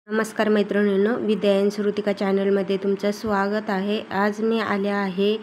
नमस्कार मैत्रिणींनो, विद्या श्रुतिका चॅनलमध्ये तुमचं स्वागत आहे। आज मी आले आहे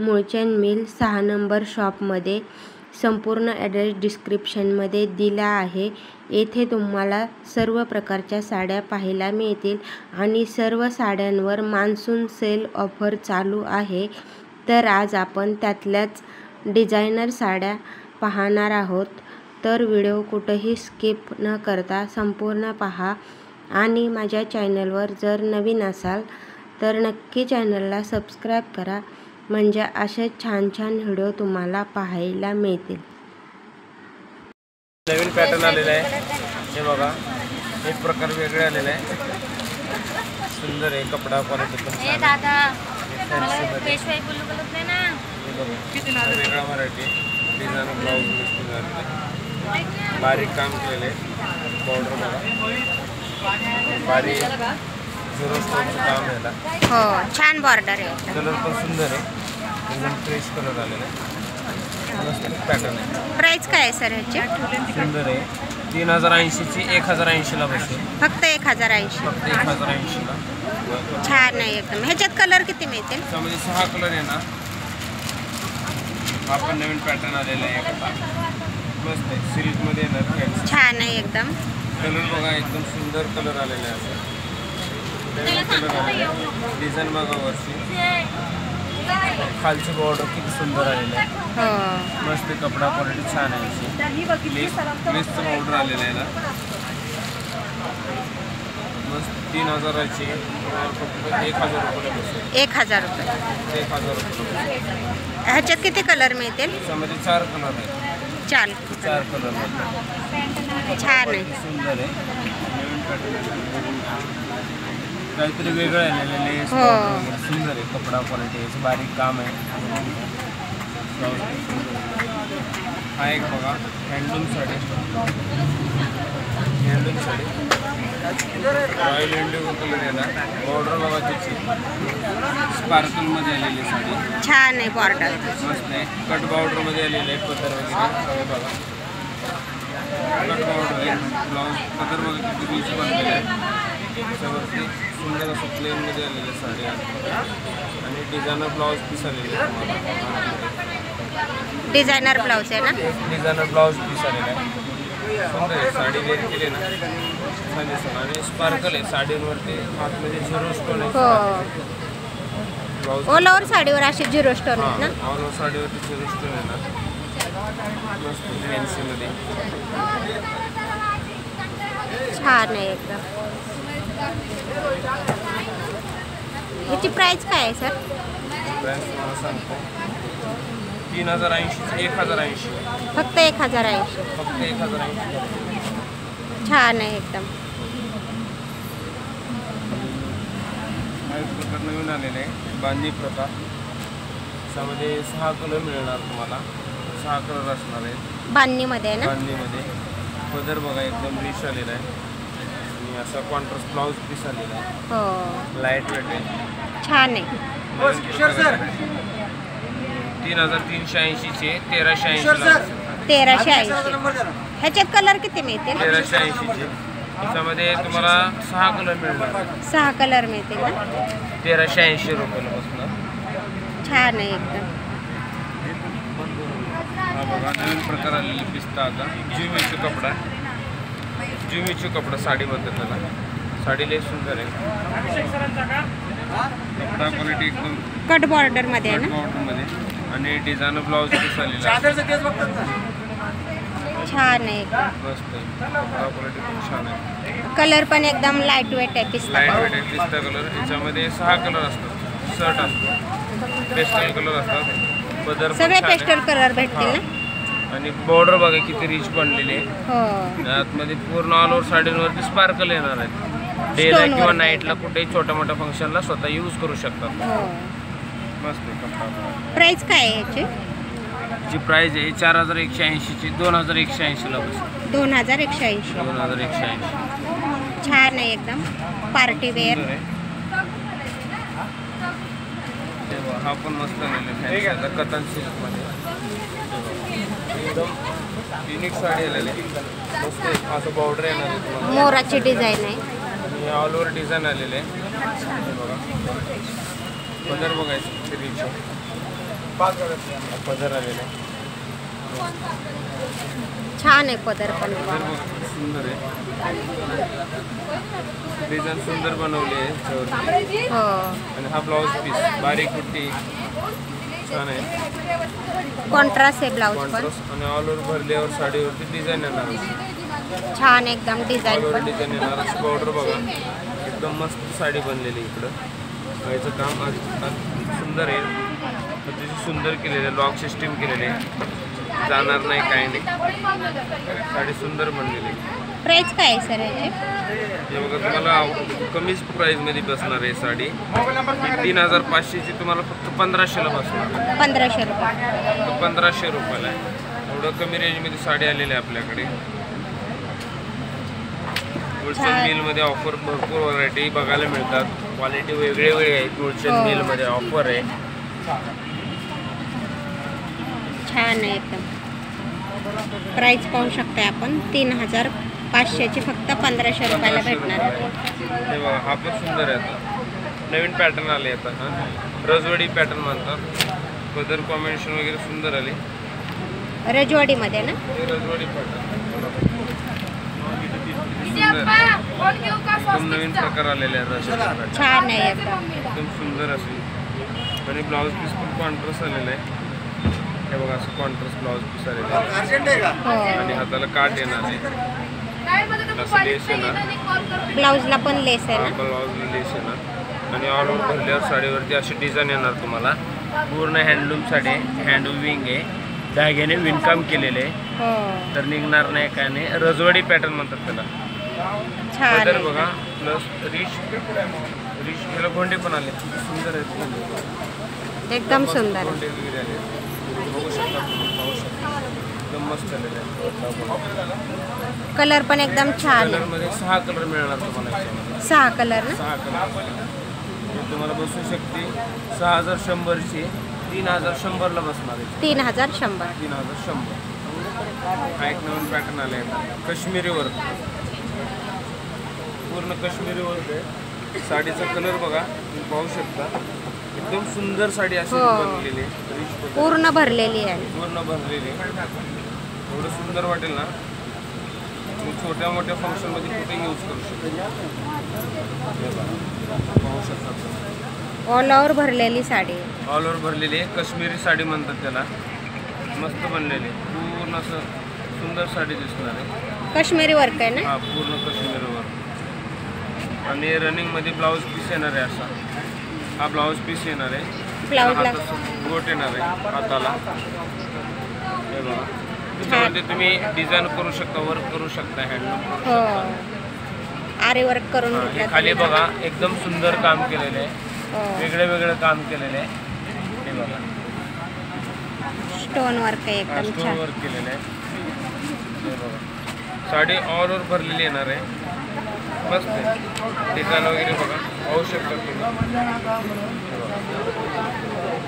मुळचंद मिल 6 नंबर शॉपमध्ये। संपूर्ण ॲड्रेस डिस्क्रिप्शनमध्ये दिला आहे। येथे तुम्हाला सर्व प्रकारच्या साड्या पाहायला मिळतील आणि सर्व साड्यांवर मान्सून सेल ऑफर चालू आहे। तर आज आपण त्यातल्याच डिझायनर साड्या पाहणार आहोत। तर व्हिडिओ कुठेही स्किप न करता संपूर्ण पहा आणि माझ्या चॅनलवर जर नवीन असाल तर नक्की चॅनलला सबस्क्राईब करा, म्हणजे असे छान छान व्हिडिओ तुम्हाला पाहायला मिळतील। नवीन पॅटर्न आलेला आहे, हे बघा, एक प्रकार वेगळे आलेला आहे। सुंदर आहे, कपडा क्वालिटी पण छान आहे। पेशवाई बोलू बोलत नाही ना, हे बघा, वेगळा व्हरायटी डिझाइन ब्लाउज मिक्सिंग आलेले, बारीक काम केलेले, बॉर्डर बघा, बारीक झिरो स्टोनचं काम आहे। हो, छान बॉर्डर आहे, कलर पण सुंदर आहे, एकदम फ्रेश कलर आलेला आहे, मस्त पॅटर्न आहे। प्राइस काय आहे सर ह्याची? सुंदर आहे, 3080 ची 1080 ला बसेल, फक्त 1080। फक्त 1080 ला। छान आहे एकदम। ह्याच्यात कलर किती मिळतील? त्यामध्ये 6 कलर आहे ना। हा पण नवीन पॅटर्न आलेला आहे, आता मस्त आहे, सिल्क मध्ये येणार, छान आहे एकदम। कलर बघा, एकदम सुंदर कलर आलेला आहे, असं कलर आलेला, डिझाईन बघा वरची, खालची बॉर्डर किती सुंदर आलेलं आहे। हो, मस्त कपडा क्वालिटी छान आहे, लेसचं बॉर्डर आलेलं आहे ना, मस्त 3000 ची, फक्त 1000 रुपये बसेल, 1000 रुपये। 1000 रुपये। ह्याच्यात किती कलर मिळतील? त्यामध्ये 4 कलर आहेत, 4 कलर आहेत, छान आहे, सुंदर आहे, नवीन पॅटर्न, काहीतरी वेगळं आहे, लेस हो, सुंदर आहे, कपडा क्वालिटी बारीक काम आहे। हा एक बघा, handloom sari, royal Indigo colour आहे ना, बॉर्डर बघा त्याची स्पार्कलमध्ये आलेली साडी, छान आहे बॉर्डर, मस्त आहे, कट बॉर्डरमध्ये आलेली आहे, पदर वगैरे बघा, कट बॉर्डर आहे, ब्लाऊज पदर बघा किती रिच बनलेला आहे, त्याच्यावरती सुंदर असं प्लेनमध्ये आलेलं साडी आहे आणि डिझायनर ब्लाऊज पीस आलेले आहे, डिझायनर ब्लाउज आहे ना, डिझायनर ब्लाऊज पीस आलेला आहे, सुंदर आहे, साडी वेअर केली ना छान दिसतं आणि स्पार्कल आहे साडीवरती, आतमध्ये झिरो स्टोन आहे, हो, ब्लाऊज ऑल ओव्हर साडीवर असे झिरो स्टोन आहेत ना, ऑल ओव्हर साडीवरती झिरो स्टोन आहे ना, मस्त फॅन्सीमध्ये छान आहे एकदम। ह्याची प्राइस काय आहे सर? प्राइस तुम्हाला सांगतो, 3080 ची 1080, फक्त 1080। फक्त 1080। छान आहे एकदम। हा एक प्रकार नवीन आलेला आहे, बांधी प्रकार, त्यामध्ये 6 कलर मिळणार तुम्हाला, 6 कलर असणार आहेत बांधणीमध्ये आहे ना, बांधणीमध्ये, पदर बघा एकदम रिच आलेला आहे आणि असा कॉन्ट्रास्ट ब्लाऊज पीस आलेला आहे, हो, लाईट वेट आहे, छान आहे। 3380 चे 1380 1380। ह्याच्यात कलर किती मिळतील? 1380 चे, त्याच्यामध्ये तुम्हाला 6 कलर मिळणार, 6 कलर मिळतील ना, 1380 रुपयाला बसणार, छान आहे एकदम। हा बघा, नवीन प्रकार आलेले पिस्ता, आता ज्युमीचे कपडा, ज्युमीचे कपडा साडी म्हणतात त्याला, साडी लई सुंदर आहे, कपडा क्वालिटी एकदम कट बॉर्डर मध्ये आहे कट ना, बॉर्डरमध्ये आणि डिझायनर ब्लाऊज पीस आलेला आहे, छान आहे एकदम। मस्त आहे, कपडा क्वालिटी पण छान आहे, कलर पण एकदम लाईट वेट आहे, पिस्ता लाईट वेट आहे, पिस्ता कलर, याच्यामध्ये 6 कलर असतात, शर्ट असतो, पेस्टल कलर असतात, पदर सगळे पेस्टल कलर भेटतील ना, आणि बॉर्डर बघा किती रिच बनलेली आहे, हो, आतमध्ये पूर्ण ऑल ओव्हर साडीवरती स्पार्कल येणार आहेत, डेला किंवा नाईटला कुठेही छोट्या मोठ्या फंक्शनला स्वतः यूज करू शकतात, हो। मस्त आहे कपडा। प्राइस काय आहे ह्याची? जी प्राइस आहे 4180 ची, 2180 ला बसेल, 2180। 2180, छान आहे एकदम, पार्टी वेअर, सुंदर आहे, हा पण मस्त आलेला आहे, कतन सिल्क मध्ये, एकदम युनिक साडी आलेली, मस्त आहे, असं बॉर्डर येणार आहे तुम्हाला, मोराची डिझाईन आहे, हे ऑल ओव्हर डिझाईन आलेले आहे. हे बघा पदर बघायचं रिच पदर आलेले आहे. छान आहे पदर पण. पदर बघा सुंदर आहे. डिझाईन सुंदर बनवली आहे याच्यावरती. हो. आणि हा ब्लाऊज पीस बारीक बुट्टी छान आहे. कॉन्ट्रास्ट आहे ब्लाऊज पण. कॉन्ट्रास्ट आणि ऑल ओव्हर भरल्यावर साडीवरती डिझाईन येणार. छान एकदम डिझाईन पण. डिझाईन येणार. अशी बॉर्डर बघा एकदम मस्त साडी बनलेली. इकडं याचं काम सुंदर आहे. अतिशय सुंदर केलेलं आहे. लॉक सिस्टीम केलेले आहे. जाणार नाही काही नाही. साडी सुंदर बनलेली आहे. प्राइस काय आहे सर याची? हे बघा तुम्हाला कमीच प्राईजमध्ये बसणार आहे साडी. 3500ची तुम्हाला फक्त 1500ला बसणार. 1500 रुपये. 1500 रुपयाला आहे. एवढं कमी रेंजमध्ये साडी आलेली आहे आपल्याकडे. होलसेल मिलमध्ये ऑफर भरपूर व्हरायटी बघायला मिळतात. क्वालिटी वेगळे आहेत. होलसेल मिलमध्ये ऑफर आहे. छान आहे एकदम. प्राइस पाहू शकता आपण 3500ची फक्त 1500 रुपयाला भेटणार आहे. हे बघा हा पण सुंदर आहे. आता नवीन पॅटर्न आले आता. रजवाडी पॅटर्न म्हणतात. कलर कॉम्बिनेशन वगैरे सुंदर आले. रजवाडीमध्ये ना? रजवाडी पॅटर्न एकदम नवीन प्रकार आलेले आहेत. रजवाडी छान आहे एकदम. एकदम सुंदर असेल. आणि ब्लाऊज पीस पण कॉन्ट्रास्ट आलेला आहे. हे बघा असं कॉन्ट्रास्ट ब्लाऊज पीस आलेलं आहे. आणि हाताला काट येणार आहे. असं लेस येणार. ब्लाऊजला पण लेस आहे ना? ब्लाऊजला लेस येणार. आणि ऑल ओव्हर भरल्यावर साडीवरती अशी डिझाईन येणार तुम्हाला. पूर्ण हँडलूम साडी आहे. हँड विंग आहे. धाग्याने विणकाम केलेले आहे. तर निघणार नाही काय नाही. रजवाडी पॅटर्न म्हणतात त्याला. छान पदर बघा प्लस रिच ह्याला गोंडे पण आले. सुंदर आहेत. एकदम सुंदर. गोंडे वगैरे आले. बघू शकता पाहू शकता. एकदम मस्त आलेले आहे. कलर पण एकदम छान आहे. कलरमध्ये 6 कलर मिळणार तुम्हाला. 6 कलर ना? 6 कलर तुम्हाला बसू शकते. 6100ची 3100ला बसणार आहे. 3100. 3100. हा एक नवीन पॅटर्न आले आहे. काश्मीरी वर्क. पूर्ण काश्मीरी वर्क आहे. साडीचा कलर बघा तुम्ही पाहू शकता. एकदम सुंदर साडी अशी बनलेली आहे. पूर्ण भरलेली आहे. पूर्ण भरलेली. एवढं सुंदर वाटेल ना. तुम्ही छोट्या मोठ्या फंक्शनमध्ये कुठे यूज करू शकता. पाहू शकता. ऑल ओव्हर भरलेली साडी. ऑल ओव्हर भरलेली आहे. काश्मीरी साडी म्हणतात त्याला. मस्त बनलेली. पूर्ण असं सुंदर साडी दिसणार आहे. काश्मीरी वर्क आहे ना? हा पूर्ण काश्मीरी वर्क. आणि रनिंगमध्ये ब्लाऊज पीस येणार आहे. असा हा ब्लाऊज पीस येणार आहे. ब्लाऊजला गोट येणार आहे हाताला. हे बघा त्याच्यामध्ये तुम्ही डिझाईन करू शकता. वर्क करू शकता. हँडलूम. हो. आरी वर्क करून हे खाली बघा एकदम सुंदर काम केलेलं आहे. वेगळं वेगळं काम केलेलं आहे. हे बघा स्टोन वर्क आहे एकदम स्टोन छान. वर्क केलेलं आहे. हे बघा साडी ऑल ओव्हर भरलेली येणार आहे. मस्त आहे. डिझाईन वगैरे बघा पाहू शकता तुम्ही.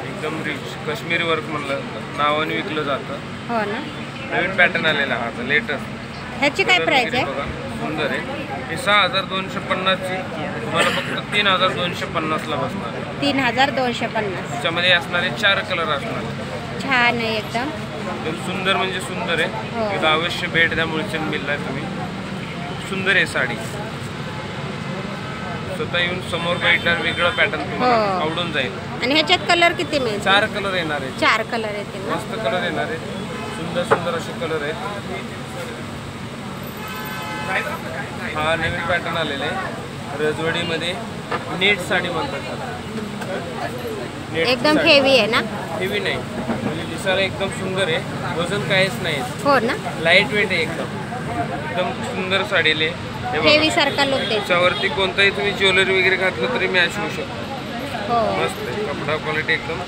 एकदम रिच काश्मीरी वर्क म्हणलं नावाने विकलं जातं. हो ना? नवीन पॅटर्न आलेला हा आता लेटेस्ट. ह्याची काय प्राइस आहे? बघा सुंदर आहे. हे 6250ची तुम्हाला फक्त 3250ला बसणार आहे. 3250. त्याच्यामध्ये असणारे 4 कलर असणार. छान आहे एकदम. एकदम सुंदर म्हणजे सुंदर आहे. एकदा अवश्य भेट द्या मुळचंद मिलला तुम्ही. सुंदर आहे साडी. स्वतः येऊन समोर भेटणार. वेगळं पॅटर्न तुम्हाला आवडून जाईल. आणि ह्याच्यात कलर किती मिळतील? 4 कलर येणार आहेत. 4 कलर येतील ना? मस्त कलर येणार आहेत. सुंदर सुंदर असे कलर आहेत. हा नवीन पॅटर्न आलेला आहे. रजवाडीमध्ये नेट साडी म्हणतात. एकदम हेवी आहे ना? हेवी नाही म्हणजे दिसायला एकदम सुंदर आहे. वजन काहीच नाही. हो ना? लाईट वेट आहे. एकदम सुंदर साडीले. हेवी सारखा लुक देतो. त्याच्यावरती कोणताही तुम्ही ज्वेलरी वगैरे घातलं तरी मॅच होऊ शकतो. हो. मस्त आहे. कपडा क्वालिटी एकदम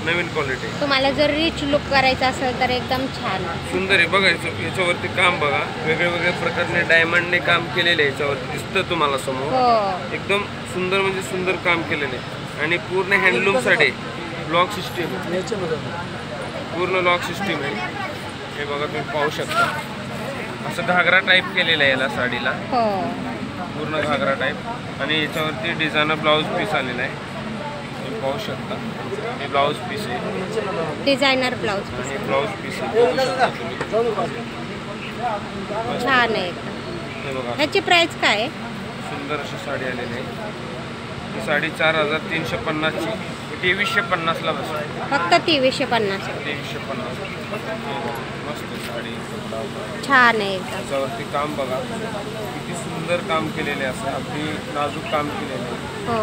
नवीन क्वालिटी. तुम्हाला जर रिच लुक करायचा असेल तर एकदम छान सुंदर आहे. बघा याच्यावरती काम बघा. वेगळ्या वेगळ्या प्रकारने डायमंडने काम केलेले आहे. याच्यावरती दिसतं तुम्हाला समोर. एकदम सुंदर म्हणजे सुंदर काम केलेलं आहे. आणि पूर्ण हँडलूम साडी. Lock system. पूर्ण लॉक सिस्टीम आहे. हे बघा तुम्ही पाहू शकता. असं घागरा टाईप केलेला आहे याला साडीला. पूर्ण घागरा टाईप आणि याच्यावरती डिझायनर ब्लाऊज पीस आलेला आहे. तुम्ही पाहू शकता हे ब्लाऊज पीस आहे, डिझायनर ब्लाऊज आणि ब्लाऊज पीस आहे बघू शकता तुम्ही. छान आहे. हे बघा ह्याची प्राइस काय आहे? सुंदर अशी साडी आलेली आहे. ही साडी 4350ची 2350ला बसते. फक्त 2350. 2350. मस्त साडी. छान आहे एकदम. त्याच्यावरती काम बघा किती सुंदर काम केलेले असं अगदी नाजूक काम केलेलं आहे. हो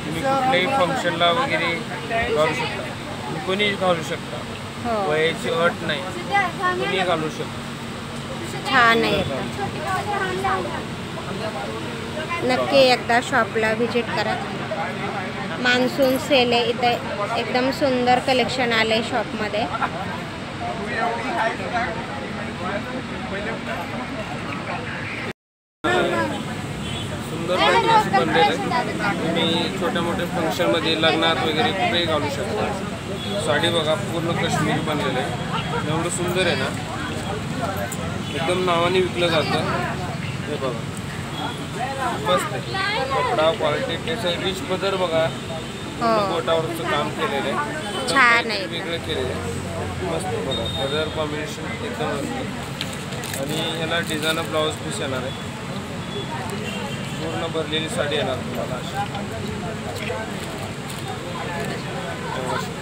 तुम्ही कुठल्याही फंक्शनला वगैरे घालू शकता, तुम्ही कोणीही घालू शकता, हो वयाची अट नाही, कोणीही घालू शकता. छान आहे एकदम. नक्की एकदा शॉपला व्हिजिट करा. मान्सून सेल आहे इथे, एकदम सुंदर कलेक्शन आलं आहे शॉपमध्ये. सुंदर पॅटर्न बनलेलं आहे. तुम्ही छोट्या मोठ्या फंक्शनमध्ये लग्नात वगैरे कुठेही घालू शकता. साडी बघा पूर्ण काश्मीरी बनलेलं आहे, एवढं सुंदर आहे ना, एकदम नावाने विकलं जातं. हे बघा मस्त आहे, कपडा क्वालिटी त्याचं रिच पदर बघा, गोटावरचं काम केलेलं आहे, छान आहे. वेगळं केलेलं आहे. मस्त बघा कलर कॉम्बिनेशन एकदम मस्त. आणि ह्याला डिझायनर ब्लाऊज पीस येणार आहे. पूर्ण भरलेली साडी येणार तुम्हाला अशी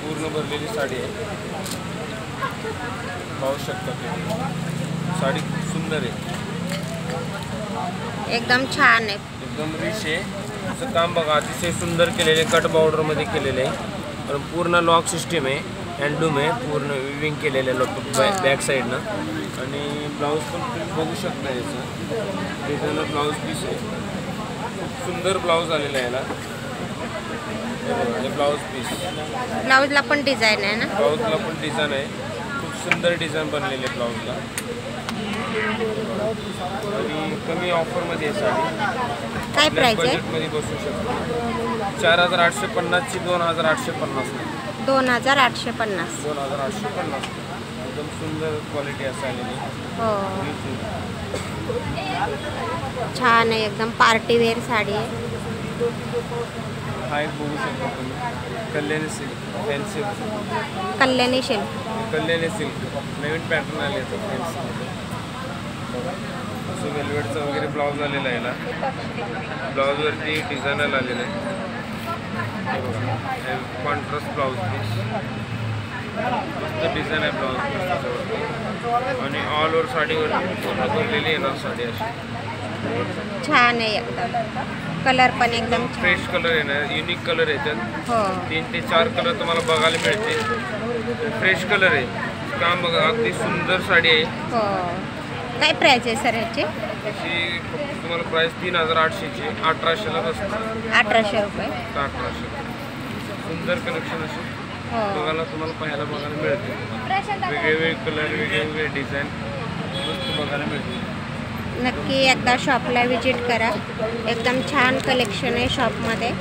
पूर्ण भरलेली साडी आहे. पाहू शकता तुम्ही, साडी खूप सुंदर आहे, एकदम छान आहे. एकदम रिच आहे. असं काम बघा अतिशय सुंदर केलेले, कट बॉर्डरमध्ये केलेले आहे. पण पूर्ण लॉक सिस्टीम आहे, हँडलूम आहे, पूर्ण विविंग केलेलं आहे बॅक साईडनं. आणि ब्लाऊज पण तुम्ही बघू शकता, याचं डिझायनर ब्लाऊज पीस आहे. खूप सुंदर ब्लाऊज आलेला आहे याला. हे ब्लाऊज पीस, ब्लाऊजला पण डिझाईन आहे ना? ब्लाऊजला पण डिझाईन आहे, खूप सुंदर डिझाईन बनलेली आहे ब्लाऊजला. आणि कमी ऑफरमध्ये आहे साडी, काय प्राइस आहे? बजेटमध्ये बसू शकतो. 4850ची 2850. 2850. 2850. एकदम सुंदर क्वालिटी असं आलेली. हो छान आहे एकदम, पार्टीवेअर साडी आहे. हा एक बघू शकता तुम्ही, Kalyani silk fancy. Kalyani silk. Kalyani silk नवीन पॅटर्न आले आहेत फॅन्सी. असं वेल्वेटचं वगैरे ब्लाऊज आलेला आहे याला. ब्लाऊजवरती डिझायनर आलेलं आहे. हे बघा कॉन्ट्रास्ट ब्लाऊज पीस, मस्त डिझाईन आहे ब्लाऊज पीस त्याच्यावरती. आणि ऑल ओव्हर साडीवरती पूर्ण भरलेली येणार साडी अशी. छान आहे एकदम, कलर पण एकदम फ्रेश कलर येणार, युनिक कलर याच्यात. हो 3 ते 4 कलर तुम्हाला बघायला मिळते. फ्रेश कलर आहे, काम बघा अगदी सुंदर साडी आहे. हो काय प्राइस आहे सर ह्याची? त्याची तुम्हाला प्राईस 3800ची 1800ला बसते. 1800 रुपये. 1800. सुंदर कलेक्शन अशी हो बघायला बघायला मिळते. वेगवेगळे कलर, वेगवेगळे डिझाईन मस्त बघायला मिळते. नक्की एकदा शॉपला व्हिजिट करा, एकदम छान कलेक्शन आहे शॉपमध्ये.